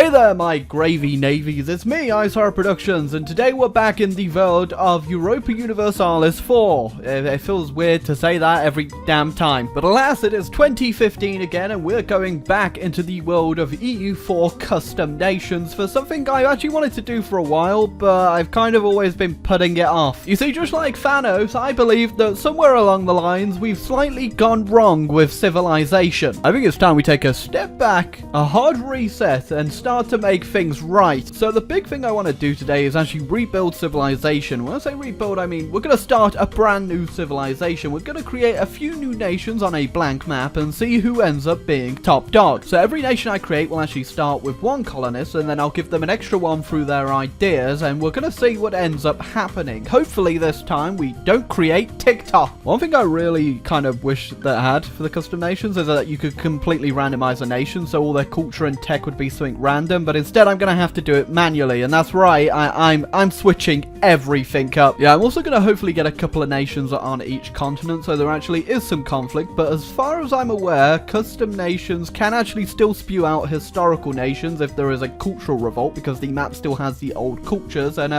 Hey there, my gravy navies, it's me, Icehorror Productions, and today we're back in the world of Europa Universalis 4. It feels weird to say that every damn time, but alas, it is 2015 again, and we're going back into the world of EU4 custom nations for something I actually wanted to do for a while, but I've kind of always been putting it off. You see, just like Thanos, I believe that somewhere along the lines, we've slightly gone wrong with civilization. I think it's time we take a step back, a hard reset, and start to make things right. So the big thing I want to do today is actually rebuild civilization. When I say rebuild, I mean we're going to start a brand new civilization. We're going to create a few new nations on a blank map and see who ends up being top dog. So every nation I create will actually start with one colonist, and then I'll give them an extra one through their ideas, and we're going to see what ends up happening. Hopefully this time we don't create TikTok. One thing I really kind of wish that I had for the custom nations is that you could completely randomize a nation, so all their culture and tech would be something random, but instead I'm gonna have to do it manually, and that's right, I'm switching everything up. Yeah, I'm also gonna hopefully get a couple of nations on each continent, so there actually is some conflict, but as far as I'm aware, custom nations can actually still spew out historical nations if there is a cultural revolt, because the map still has the old cultures, and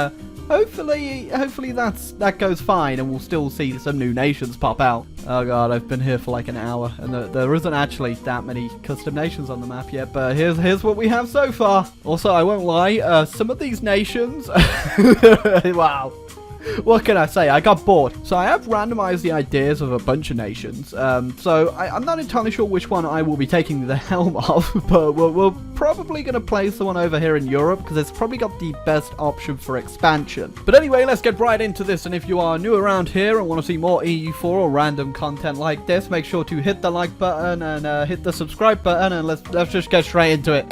hopefully that goes fine, and we'll still see some new nations pop out. Oh god, I've been here for like an hour, and there isn't actually that many custom nations on the map yet, but here's what we have so far. Also, I won't lie, some of these nations... wow. What can I say? I got bored. So I have randomized the ideas of a bunch of nations. So I'm not entirely sure which one I will be taking the helm of, but we're probably going to place the one over here in Europe, because it's probably got the best option for expansion. But anyway, let's get right into this, and if you are new around here and want to see more EU4 or random content like this, make sure to hit the like button and hit the subscribe button, and let's just get straight into it.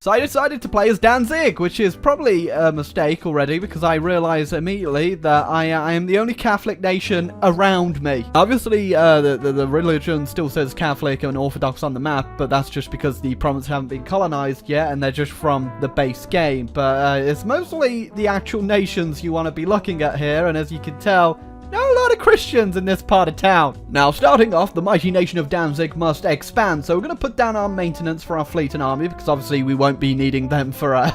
So I decided to play as Danzig, which is probably a mistake already, because I realized immediately that I am the only Catholic nation around me. Obviously, the religion still says Catholic and Orthodox on the map, but that's just because the provinces haven't been colonized yet, and they're just from the base game. But it's mostly the actual nations you want to be looking at here, and as you can tell, not a lot of Christians in this part of town. Now, starting off, the mighty nation of Danzig must expand, so we're going to put down our maintenance for our fleet and army, because obviously we won't be needing them for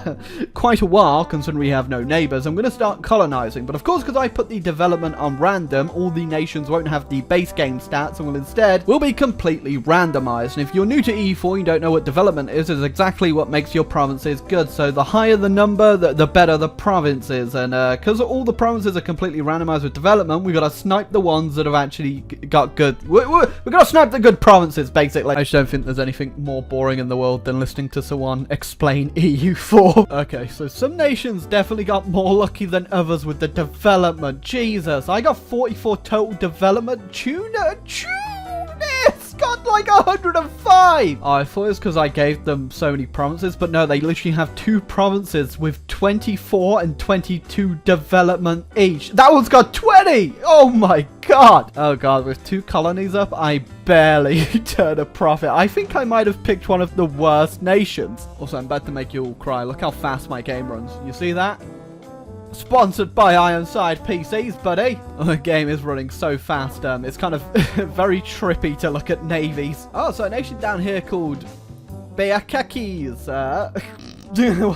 quite a while, considering we have no neighbors. I'm going to start colonizing, but of course, because I put the development on random, all the nations won't have the base game stats, and will instead will be completely randomized. And if you're new to EU4 and you don't know what development is exactly what makes your provinces good. So the higher the number, the better the province is, and because all the provinces are completely randomized with development, we gotta snipe the ones that have actually got good. We gotta snipe the good provinces, basically. I just don't think there's anything more boring in the world than listening to someone explain EU4. Okay, so some nations definitely got more lucky than others with the development. Jesus, I got 44 total development. Tunis got like 105. Oh, I thought it was because I gave them so many provinces, but no, they literally have 2 provinces with 24 and 22 development each. That one's got 20. Oh my god. Oh god, with 2 colonies up, I barely turn a profit. I think I might have picked one of the worst nations. Also, I'm about to make you all cry. Look how fast my game runs. You see that? Sponsored by Ironside PCs, buddy. Oh, the game is running so fast. It's kind of very trippy to look at navies. Oh, so a nation down here called Beakakis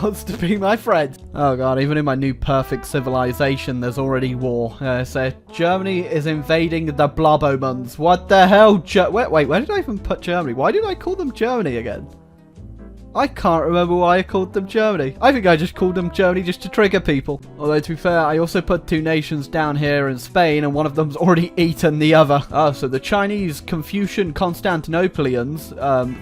wants to be my friend. Oh god, even in my new perfect civilization, there's already war. So Germany is invading the Blobomans. What the hell? Wait, where did I even put Germany? Why did I call them Germany again? I can't remember why I called them Germany. I think I just called them Germany just to trigger people. Although, to be fair, I also put 2 nations down here in Spain, and one of them's already eaten the other. Oh, so the Chinese Confucian Constantinopolians,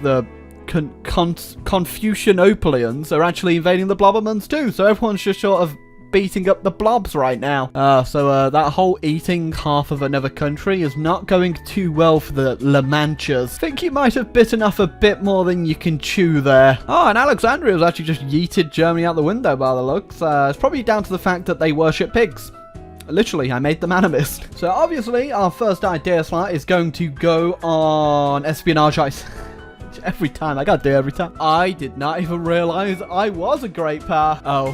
the Confucianopolians are actually invading the Blobomans too. So everyone's just sort of beating up the blobs right now. So that whole eating half of another country is not going too well for the La Manchas. Think you might have bitten off a bit more than you can chew there. Oh, and Alexandria was actually just yeeted Germany out the window by the looks. It's probably down to the fact that they worship pigs. Literally, I made them animist. So obviously, our first idea slot is going to go on espionage ice. Every time. I gotta do it every time. I did not even realize I was a great power. Oh.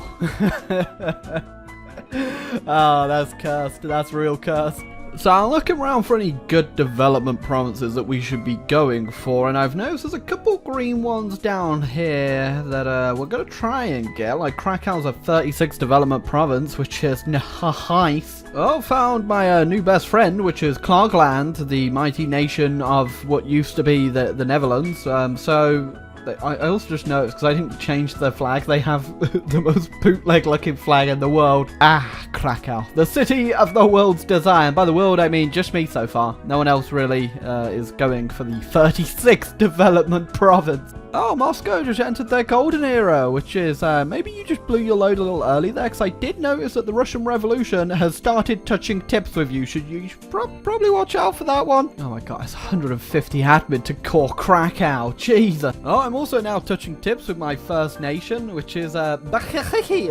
Oh, that's cursed. That's real cursed. So I'm looking around for any good development provinces that we should be going for, and I've noticed there's a couple green ones down here that we're gonna try and get. Like Krakow's a 36 development province, which is nice. Oh, found my new best friend, which is Klogland, the mighty nation of what used to be the Netherlands. So I also just noticed, because I didn't change their flag, they have the most bootleg looking flag in the world. Ah, Krakow. The city of the world's desire. And by the world, I mean just me so far. No one else really is going for the 36th development province. Oh, Moscow just entered their golden era, which is, maybe you just blew your load a little early there, because I did notice that the Russian Revolution has started touching tips with you. You should probably watch out for that one. Oh my god, it's 150 admin to core Krakow. Jesus. Oh, I'm also now touching tips with my First Nation, which is, Bakekes,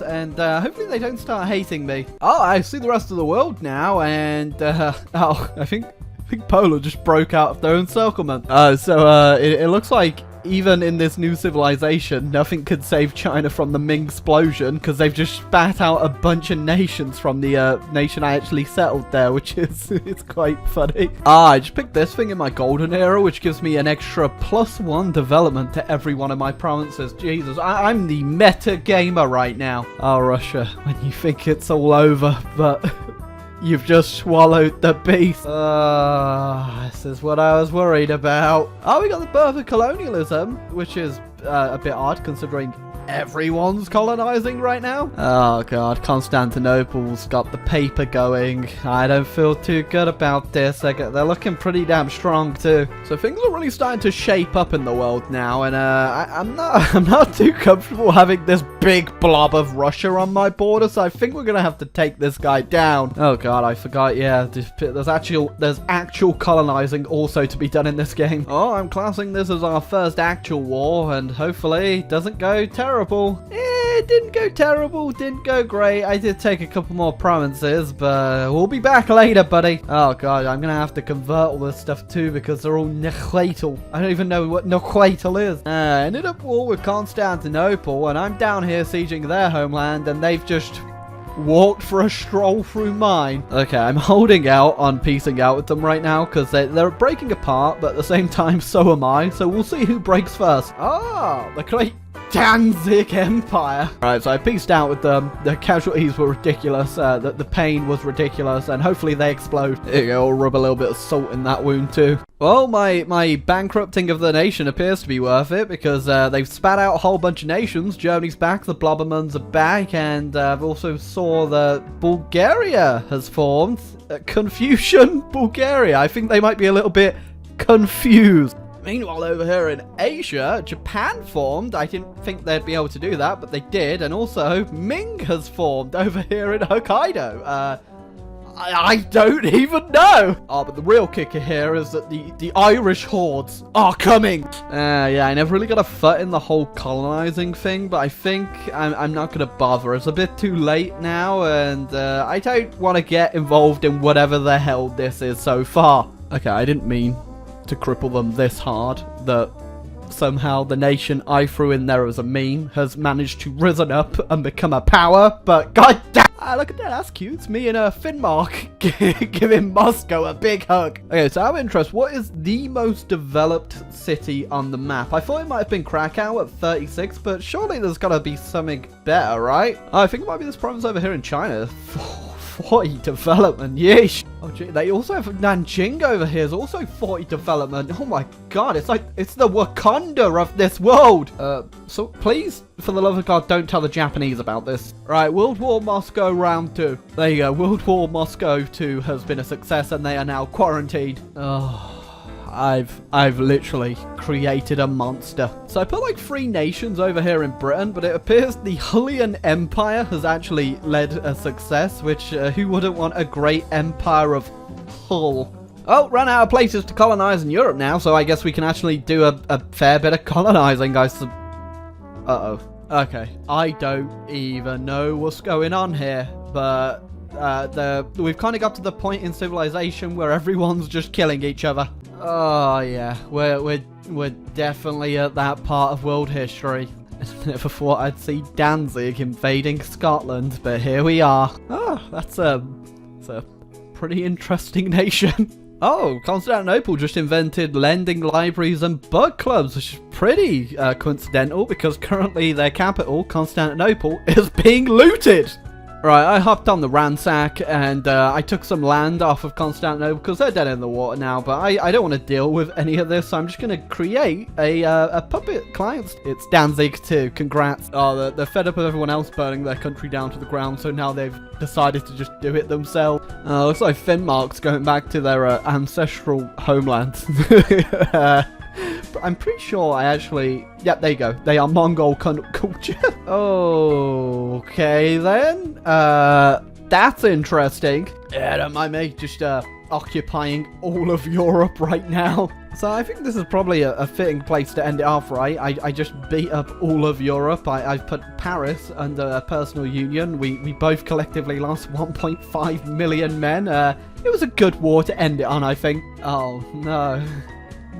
and hopefully they don't start hating me. Oh, I see the rest of the world now, and, oh, I think Poland just broke out of their encirclement. It looks like even in this new civilization, nothing could save China from the Ming explosion, because they've just spat out a bunch of nations from the nation I actually settled there, which is it's quite funny. I just picked this thing in my golden era, which gives me an extra +1 development to every one of my provinces. Jesus, I'm the meta gamer right now. Oh, Russia, when you think it's all over, but you've just swallowed the beast. This is what I was worried about. Oh, we got the birth of colonialism, which is a bit odd considering everyone's colonizing right now. Oh god, Constantinople's got the paper going. I don't feel too good about this. They're looking pretty damn strong too. So things are really starting to shape up in the world now, and I'm not too comfortable having this big blob of Russia on my border, so I think we're gonna have to take this guy down. Oh god, I forgot. Yeah, there's actual colonizing also to be done in this game. Oh, I'm classing this as our first actual war, and hopefully it doesn't go terrible. It didn't go terrible, didn't go great. I did take a couple more provinces, but we'll be back later, buddy. Oh god, I'm gonna have to convert all this stuff too, because they're all Nequatal. I don't even know what Nequatal is. I ended up war with Constantinople, and I'm down here sieging their homeland, and they've just walked for a stroll through mine. Okay, I'm holding out on piecing out with them right now, because they're breaking apart, but at the same time, so am I. So we'll see who breaks first. Ah, the great Danzig Empire. Right, so I pieced out with them. The casualties were ridiculous. The pain was ridiculous, and hopefully they explode. There you go, I'll rub a little bit of salt in that wound too. Well, my bankrupting of the nation appears to be worth it, because they've spat out a whole bunch of nations. Germany's back, the Blobbermans are back, and I've also saw that Bulgaria has formed. Confucian Bulgaria. I think they might be a little bit confused. Meanwhile, over here in Asia, Japan formed. I didn't think they'd be able to do that, but they did. And also, Ming has formed over here in Hokkaido. I don't even know. Oh, but the real kicker here is that the Irish hordes are coming. Yeah, I never really got a foot in the whole colonizing thing, but I think I'm not going to bother. It's a bit too late now, and I don't want to get involved in whatever the hell this is so far. Okay, I didn't mean to cripple them this hard that somehow the nation I threw in there as a meme has managed to risen up and become a power, but god damn. Look at that, that's cute. It's me and Finnmark giving Moscow a big hug. Okay, so out of interest, what is the most developed city on the map? I thought it might have been Krakow at 36, but surely there's gotta be something better, right? Oh, I think it might be this province over here in China. 40 development, yeesh. Oh, gee, they also have Nanjing over here is also 40 development. Oh my god, it's like, it's the Wakanda of this world. So please, for the love of God, don't tell the Japanese about this. Right, World War Moscow round 2. There you go, World War Moscow 2 has been a success, and they are now quarantined. Oh, I've literally created a monster. So I put like 3 nations over here in Britain, but it appears the Hullian Empire has actually led a success, which who wouldn't want a great empire of Hull? Oh, ran out of places to colonize in Europe now, so I guess we can actually do a fair bit of colonizing, guys. Uh-oh. Okay, I don't even know what's going on here, but we've kind of got to the point in civilization where everyone's just killing each other. Oh yeah, we're definitely at that part of world history. I never thought I'd see Danzig invading Scotland, but here we are. Oh, that's It's a pretty interesting nation. Oh, Constantinople just invented lending libraries and book clubs, which is pretty coincidental because currently their capital, Constantinople, is being looted. Right, I hopped on the ransack and I took some land off of Constantinople because they're dead in the water now, but I don't want to deal with any of this, so I'm just going to create a puppet client. It's Danzig too, congrats. Oh, they're fed up with everyone else burning their country down to the ground, so now they've decided to just do it themselves. Looks like Finnmark's going back to their ancestral homeland. I'm pretty sure I actually... Yep, there you go. They are Mongol culture. Oh, okay then. That's interesting. Yeah, don't mind me. Just occupying all of Europe right now. So I think this is probably a fitting place to end it off, right? I just beat up all of Europe. I've put Paris under a personal union. We both collectively lost 1.5 million men. It was a good war to end it on, I think. Oh, no.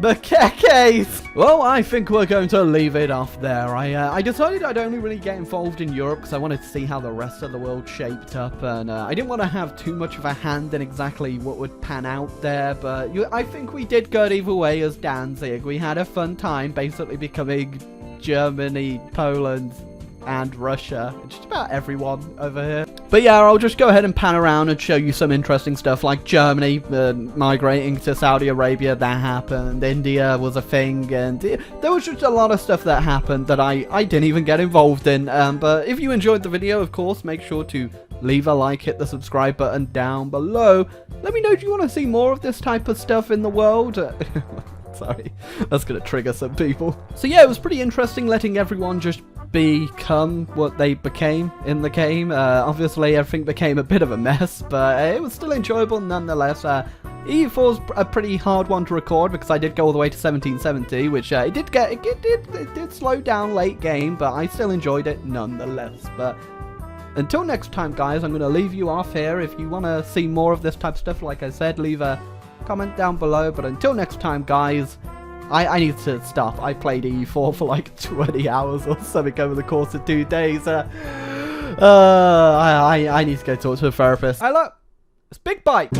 The kekes! Well, I think we're going to leave it off there. I decided I'd only really get involved in Europe because I wanted to see how the rest of the world shaped up, and I didn't want to have too much of a hand in exactly what would pan out there, but I think we did good either way as Danzig. We had a fun time basically becoming Germany, Poland, and Russia, just about everyone over here. But yeah, I'll just go ahead and pan around and show you some interesting stuff, like Germany migrating to Saudi Arabia. That happened. India was a thing, and there was just a lot of stuff that happened that I didn't even get involved in. But if you enjoyed the video, of course, make sure to leave a like, hit the subscribe button down below. Let me know, do you want to see more of this type of stuff in the world? Sorry, that's gonna trigger some people. So yeah, it was pretty interesting letting everyone just become what they became in the game. Obviously everything became a bit of a mess, but it was still enjoyable nonetheless. E4's a pretty hard one to record because I did go all the way to 1770, which it did slow down late game, but I still enjoyed it nonetheless. But until next time, guys, I'm going to leave you off here. If you want to see more of this type of stuff, like I said, leave a comment down below. But until next time, guys, I need to stop. I played E4 for like 20 hours or something over the course of 2 days. I need to go talk to a therapist. Hello, it's Big Bite.